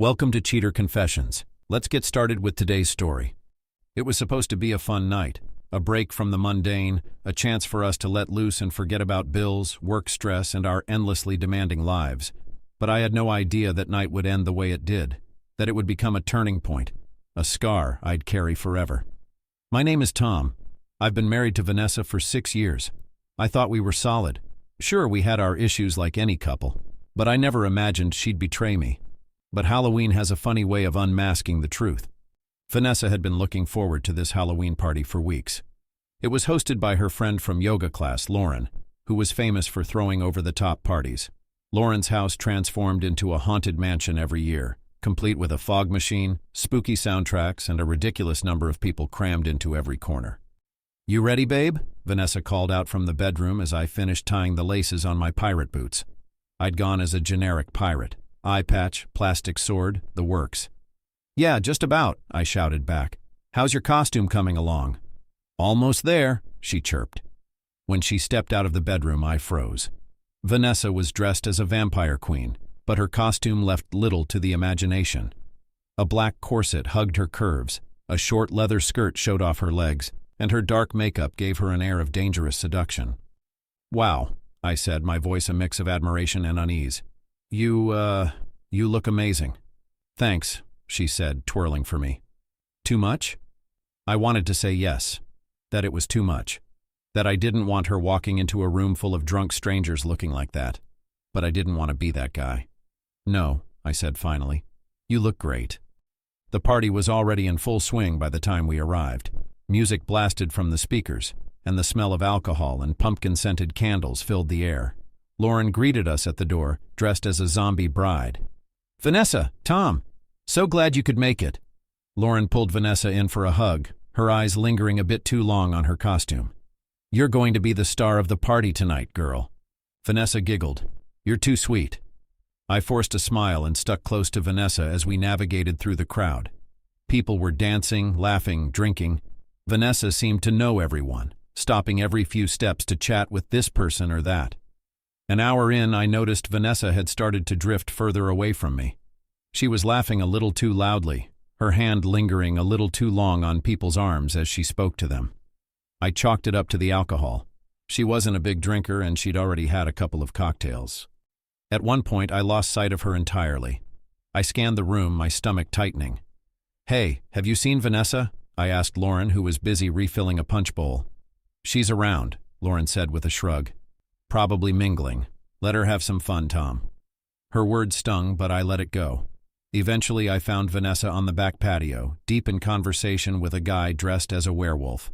Welcome to Cheater Confessions. Let's get started with today's story. It was supposed to be a fun night, a break from the mundane, a chance for us to let loose and forget about bills, work stress, and our endlessly demanding lives. But I had no idea that night would end the way it did, that it would become a turning point, a scar I'd carry forever. My name is Tom. I've been married to Vanessa for 6 years. I thought we were solid. Sure, we had our issues like any couple, but I never imagined she'd betray me. But Halloween has a funny way of unmasking the truth. Vanessa had been looking forward to this Halloween party for weeks. It was hosted by her friend from yoga class, Lauren, who was famous for throwing over-the-top parties. Lauren's house transformed into a haunted mansion every year, complete with a fog machine, spooky soundtracks, and a ridiculous number of people crammed into every corner. "You ready, babe?" Vanessa called out from the bedroom as I finished tying the laces on my pirate boots. I'd gone as a generic pirate. Eye patch, plastic sword, the works. "Yeah, just about," I shouted back. "How's your costume coming along?" "Almost there," she chirped. When she stepped out of the bedroom, I froze. Vanessa was dressed as a vampire queen, but her costume left little to the imagination. A black corset hugged her curves, a short leather skirt showed off her legs, and her dark makeup gave her an air of dangerous seduction. "Wow," I said, my voice a mix of admiration and unease. You look amazing." "Thanks," she said, twirling for me. "Too much?" I wanted to say yes, that it was too much, that I didn't want her walking into a room full of drunk strangers looking like that, but I didn't want to be that guy. "No," I said finally. "You look great." The party was already in full swing by the time we arrived. Music blasted from the speakers, and the smell of alcohol and pumpkin-scented candles filled the air. Lauren greeted us at the door, dressed as a zombie bride. "Vanessa, Tom, so glad you could make it." Lauren pulled Vanessa in for a hug, her eyes lingering a bit too long on her costume. "You're going to be the star of the party tonight, girl." Vanessa giggled. "You're too sweet." I forced a smile and stuck close to Vanessa as we navigated through the crowd. People were dancing, laughing, drinking. Vanessa seemed to know everyone, stopping every few steps to chat with this person or that. An hour in, I noticed Vanessa had started to drift further away from me. She was laughing a little too loudly, her hand lingering a little too long on people's arms as she spoke to them. I chalked it up to the alcohol. She wasn't a big drinker and she'd already had a couple of cocktails. At one point, I lost sight of her entirely. I scanned the room, my stomach tightening. "Hey, have you seen Vanessa?" I asked Lauren, who was busy refilling a punch bowl. "She's around," Lauren said with a shrug. "Probably mingling. Let her have some fun, Tom." Her words stung, but I let it go. Eventually, I found Vanessa on the back patio, deep in conversation with a guy dressed as a werewolf.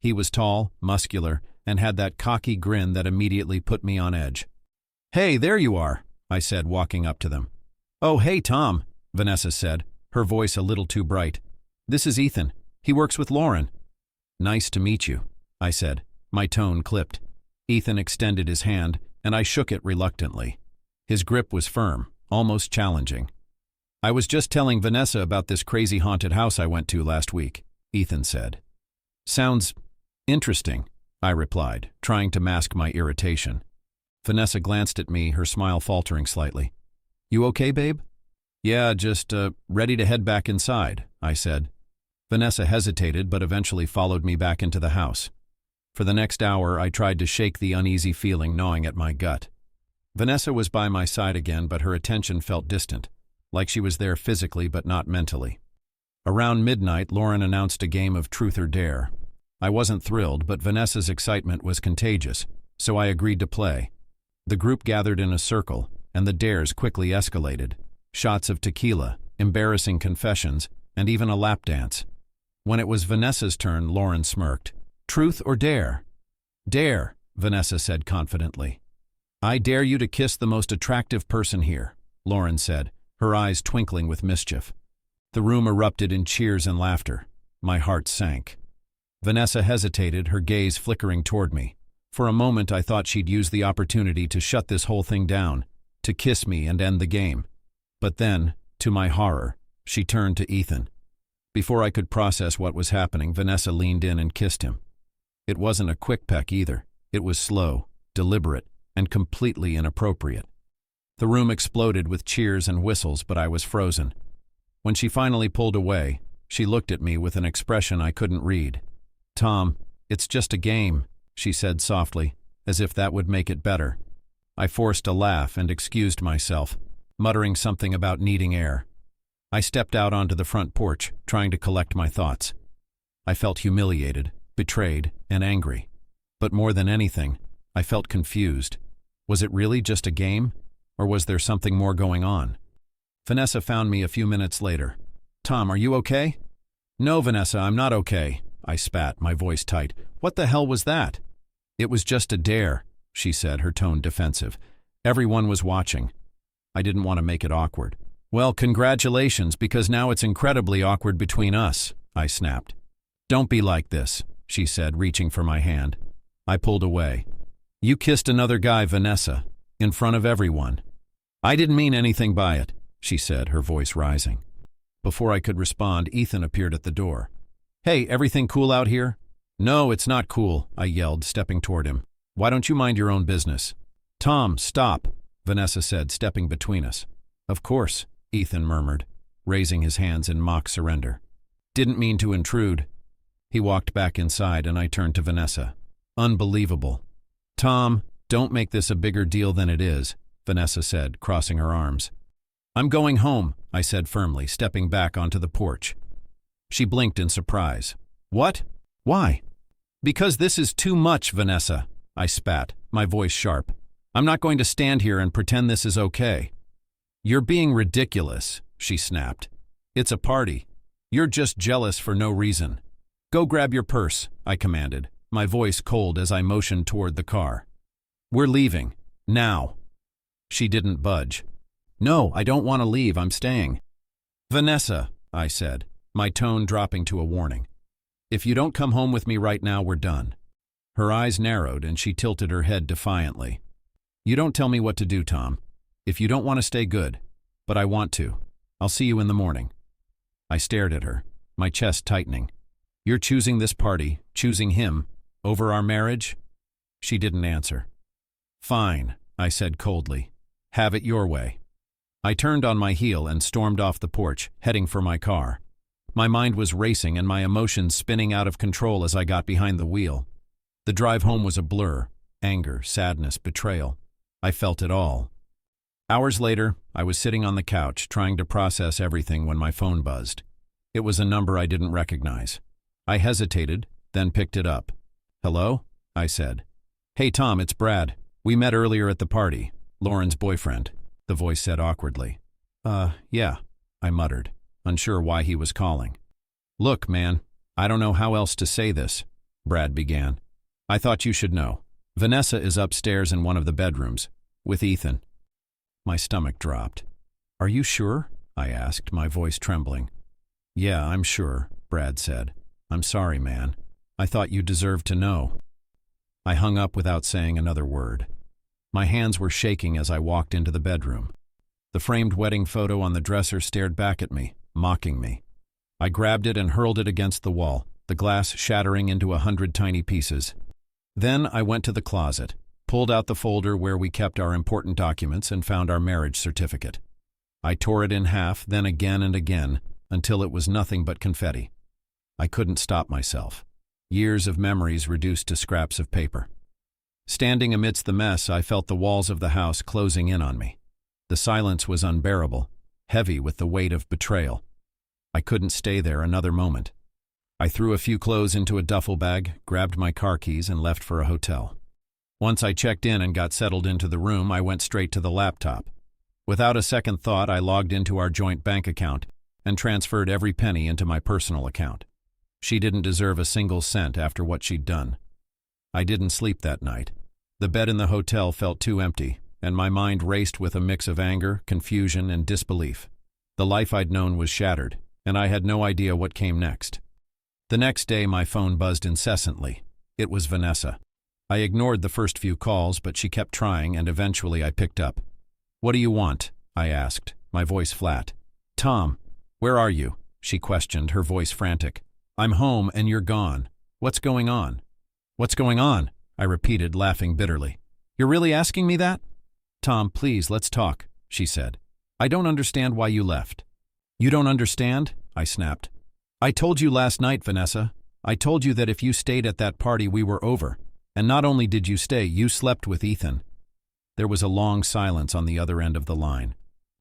He was tall, muscular, and had that cocky grin that immediately put me on edge. "Hey, there you are," I said, walking up to them. "Oh, hey, Tom," Vanessa said, her voice a little too bright. "This is Ethan. He works with Lauren." "Nice to meet you," I said, my tone clipped. Ethan extended his hand, and I shook it reluctantly. His grip was firm, almost challenging. "I was just telling Vanessa about this crazy haunted house I went to last week," Ethan said. "Sounds interesting," I replied, trying to mask my irritation. Vanessa glanced at me, her smile faltering slightly. "You okay, babe?" "Yeah, just ready to head back inside," I said. Vanessa hesitated but eventually followed me back into the house. For the next hour, I tried to shake the uneasy feeling gnawing at my gut. Vanessa was by my side again, but her attention felt distant, like she was there physically but not mentally. Around midnight, Lauren announced a game of truth or dare. I wasn't thrilled, but Vanessa's excitement was contagious, so I agreed to play. The group gathered in a circle, and the dares quickly escalated. Shots of tequila, embarrassing confessions, and even a lap dance. When it was Vanessa's turn, Lauren smirked. "Truth or dare?" "Dare," Vanessa said confidently. "I dare you to kiss the most attractive person here," Lauren said, her eyes twinkling with mischief. The room erupted in cheers and laughter. My heart sank. Vanessa hesitated, her gaze flickering toward me. For a moment, I thought she'd use the opportunity to shut this whole thing down, to kiss me and end the game. But then, to my horror, she turned to Ethan. Before I could process what was happening, Vanessa leaned in and kissed him. It wasn't a quick peck either. It was slow, deliberate, and completely inappropriate. The room exploded with cheers and whistles, but I was frozen. When she finally pulled away, she looked at me with an expression I couldn't read. "Tom, it's just a game," she said softly, as if that would make it better. I forced a laugh and excused myself, muttering something about needing air. I stepped out onto the front porch, trying to collect my thoughts. I felt humiliated, betrayed, and angry. But more than anything, I felt confused. Was it really just a game, or was there something more going on? Vanessa found me a few minutes later. "Tom, are you okay?" "No, Vanessa, I'm not okay," I spat, my voice tight. "What the hell was that?" "It was just a dare," she said, her tone defensive. "Everyone was watching." I didn't want to make it awkward. "Well, congratulations, because now it's incredibly awkward between us," I snapped. "Don't be like this," she said, reaching for my hand. I pulled away. "You kissed another guy, Vanessa, in front of everyone." "I didn't mean anything by it," she said, her voice rising. Before I could respond, Ethan appeared at the door. "Hey, everything cool out here?" "No, it's not cool," I yelled, stepping toward him. "Why don't you mind your own business?" "Tom, stop," Vanessa said, stepping between us. "Of course," Ethan murmured, raising his hands in mock surrender. "Didn't mean to intrude." He walked back inside and I turned to Vanessa. "Unbelievable." "Tom, don't make this a bigger deal than it is," Vanessa said, crossing her arms. "I'm going home," I said firmly, stepping back onto the porch. She blinked in surprise. "What? Why?" "Because this is too much, Vanessa," I spat, my voice sharp. "I'm not going to stand here and pretend this is okay." "You're being ridiculous," she snapped. "It's a party. You're just jealous for no reason." "Go grab your purse," I commanded, my voice cold as I motioned toward the car. "We're leaving. Now." She didn't budge. "No, I don't want to leave. I'm staying." "Vanessa," I said, my tone dropping to a warning. "If you don't come home with me right now, we're done." Her eyes narrowed and she tilted her head defiantly. "You don't tell me what to do, Tom. If you don't want to stay, good. But I want to. I'll see you in the morning." I stared at her, my chest tightening. "You're choosing this party, choosing him, over our marriage?" She didn't answer. "Fine," I said coldly. "Have it your way." I turned on my heel and stormed off the porch, heading for my car. My mind was racing and my emotions spinning out of control as I got behind the wheel. The drive home was a blur. Anger, sadness, betrayal. I felt it all. Hours later, I was sitting on the couch trying to process everything when my phone buzzed. It was a number I didn't recognize. I hesitated, then picked it up. "Hello?" I said. "Hey Tom, it's Brad. We met earlier at the party. Lauren's boyfriend," the voice said awkwardly. Yeah," I muttered, unsure why he was calling. "Look, man, I don't know how else to say this," Brad began. "I thought you should know. Vanessa is upstairs in one of the bedrooms, with Ethan." My stomach dropped. "Are you sure?" I asked, my voice trembling. "Yeah, I'm sure," Brad said. "I'm sorry, man. I thought you deserved to know." I hung up without saying another word. My hands were shaking as I walked into the bedroom. The framed wedding photo on the dresser stared back at me, mocking me. I grabbed it and hurled it against the wall, the glass shattering into 100 tiny pieces. Then I went to the closet, pulled out the folder where we kept our important documents and found our marriage certificate. I tore it in half, then again and again, until it was nothing but confetti. I couldn't stop myself. Years of memories reduced to scraps of paper. Standing amidst the mess, I felt the walls of the house closing in on me. The silence was unbearable, heavy with the weight of betrayal. I couldn't stay there another moment. I threw a few clothes into a duffel bag, grabbed my car keys, and left for a hotel. Once I checked in and got settled into the room, I went straight to the laptop. Without a second thought, I logged into our joint bank account and transferred every penny into my personal account. She didn't deserve a single cent after what she'd done. I didn't sleep that night. The bed in the hotel felt too empty, and my mind raced with a mix of anger, confusion, and disbelief. The life I'd known was shattered, and I had no idea what came next. The next day, my phone buzzed incessantly. It was Vanessa. I ignored the first few calls, but she kept trying, and eventually I picked up. "What do you want?" I asked, my voice flat. "Tom, where are you?" she questioned, her voice frantic. "I'm home, and you're gone. What's going on?" "What's going on?" I repeated, laughing bitterly. "You're really asking me that?" "Tom, please, let's talk," she said. "I don't understand why you left." You don't understand? I snapped. I told you last night, Vanessa. I told you that if you stayed at that party, we were over. And not only did you stay, you slept with Ethan. There was a long silence on the other end of the line.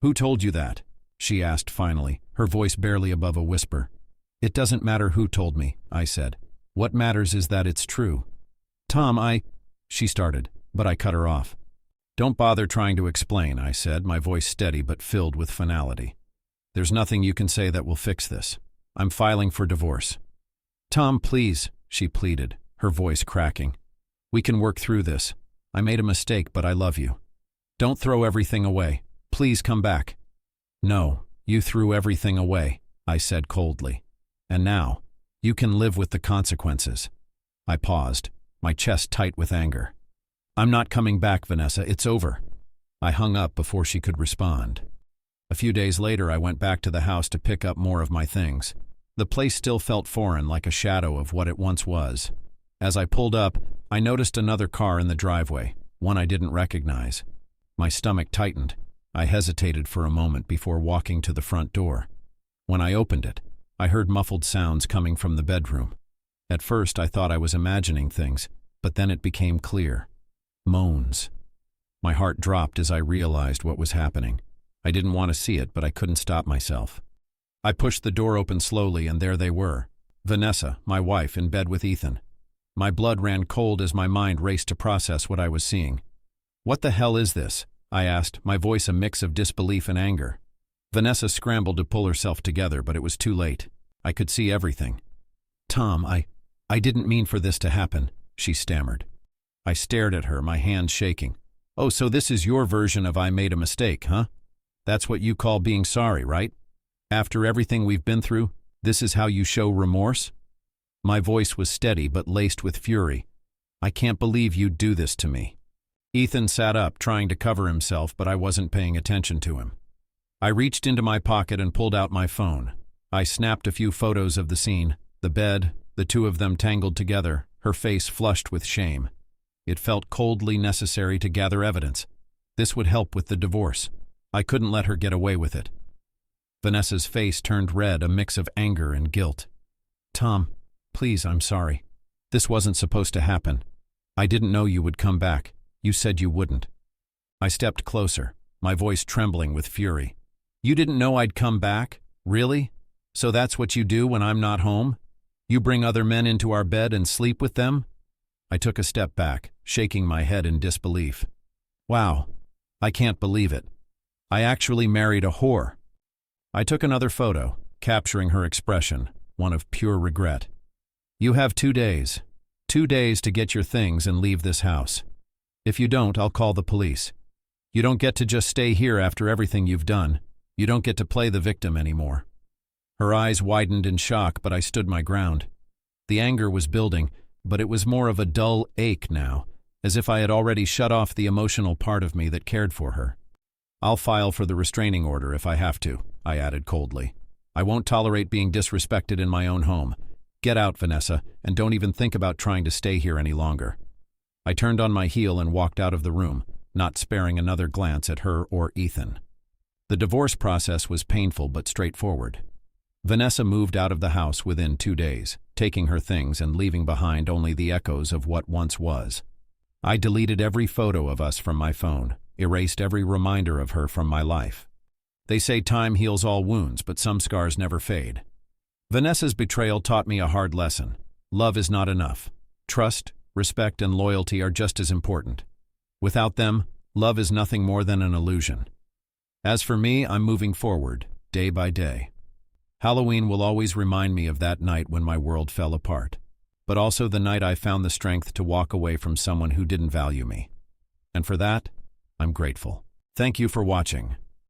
Who told you that? She asked finally, her voice barely above a whisper. It doesn't matter who told me, I said. What matters is that it's true. Tom, she started, but I cut her off. Don't bother trying to explain, I said, my voice steady but filled with finality. There's nothing you can say that will fix this. I'm filing for divorce. Tom, please, she pleaded, her voice cracking. We can work through this. I made a mistake, but I love you. Don't throw everything away. Please come back. No, you threw everything away, I said coldly. And now, you can live with the consequences. I paused, my chest tight with anger. I'm not coming back, Vanessa. It's over. I hung up before she could respond. A few days later, I went back to the house to pick up more of my things. The place still felt foreign, like a shadow of what it once was. As I pulled up, I noticed another car in the driveway, one I didn't recognize. My stomach tightened. I hesitated for a moment before walking to the front door. When I opened it, I heard muffled sounds coming from the bedroom. At first, I thought I was imagining things, but then it became clear. Moans. My heart dropped as I realized what was happening. I didn't want to see it, but I couldn't stop myself. I pushed the door open slowly, and there they were. Vanessa, my wife, in bed with Ethan. My blood ran cold as my mind raced to process what I was seeing. What the hell is this? I asked, my voice a mix of disbelief and anger. Vanessa scrambled to pull herself together, but it was too late. I could see everything. Tom, I didn't mean for this to happen, she stammered. I stared at her, my hands shaking. Oh, so this is your version of I made a mistake, huh? That's what you call being sorry, right? After everything we've been through, this is how you show remorse? My voice was steady but laced with fury. I can't believe you'd do this to me. Ethan sat up, trying to cover himself, but I wasn't paying attention to him. I reached into my pocket and pulled out my phone. I snapped a few photos of the scene, the bed, the two of them tangled together, her face flushed with shame. It felt coldly necessary to gather evidence. This would help with the divorce. I couldn't let her get away with it. Vanessa's face turned red, a mix of anger and guilt. Tom, please, I'm sorry. This wasn't supposed to happen. I didn't know you would come back. You said you wouldn't. I stepped closer, my voice trembling with fury. You didn't know I'd come back? Really? So that's what you do when I'm not home? You bring other men into our bed and sleep with them? I took a step back, shaking my head in disbelief. Wow, I can't believe it. I actually married a whore. I took another photo, capturing her expression, one of pure regret. You have 2 days. 2 days to get your things and leave this house. If you don't, I'll call the police. You don't get to just stay here after everything you've done. You don't get to play the victim anymore. Her eyes widened in shock, but I stood my ground. The anger was building, but it was more of a dull ache now, as if I had already shut off the emotional part of me that cared for her. I'll file for the restraining order if I have to, I added coldly. I won't tolerate being disrespected in my own home. Get out, Vanessa, and don't even think about trying to stay here any longer. I turned on my heel and walked out of the room, not sparing another glance at her or Ethan. The divorce process was painful but straightforward. Vanessa moved out of the house within 2 days, taking her things and leaving behind only the echoes of what once was. I deleted every photo of us from my phone, erased every reminder of her from my life. They say time heals all wounds, but some scars never fade. Vanessa's betrayal taught me a hard lesson. Love is not enough. Trust, respect, and loyalty are just as important. Without them, love is nothing more than an illusion. As for me, I'm moving forward, day by day. Halloween will always remind me of that night when my world fell apart, but also the night I found the strength to walk away from someone who didn't value me. And for that, I'm grateful. Thank you for watching.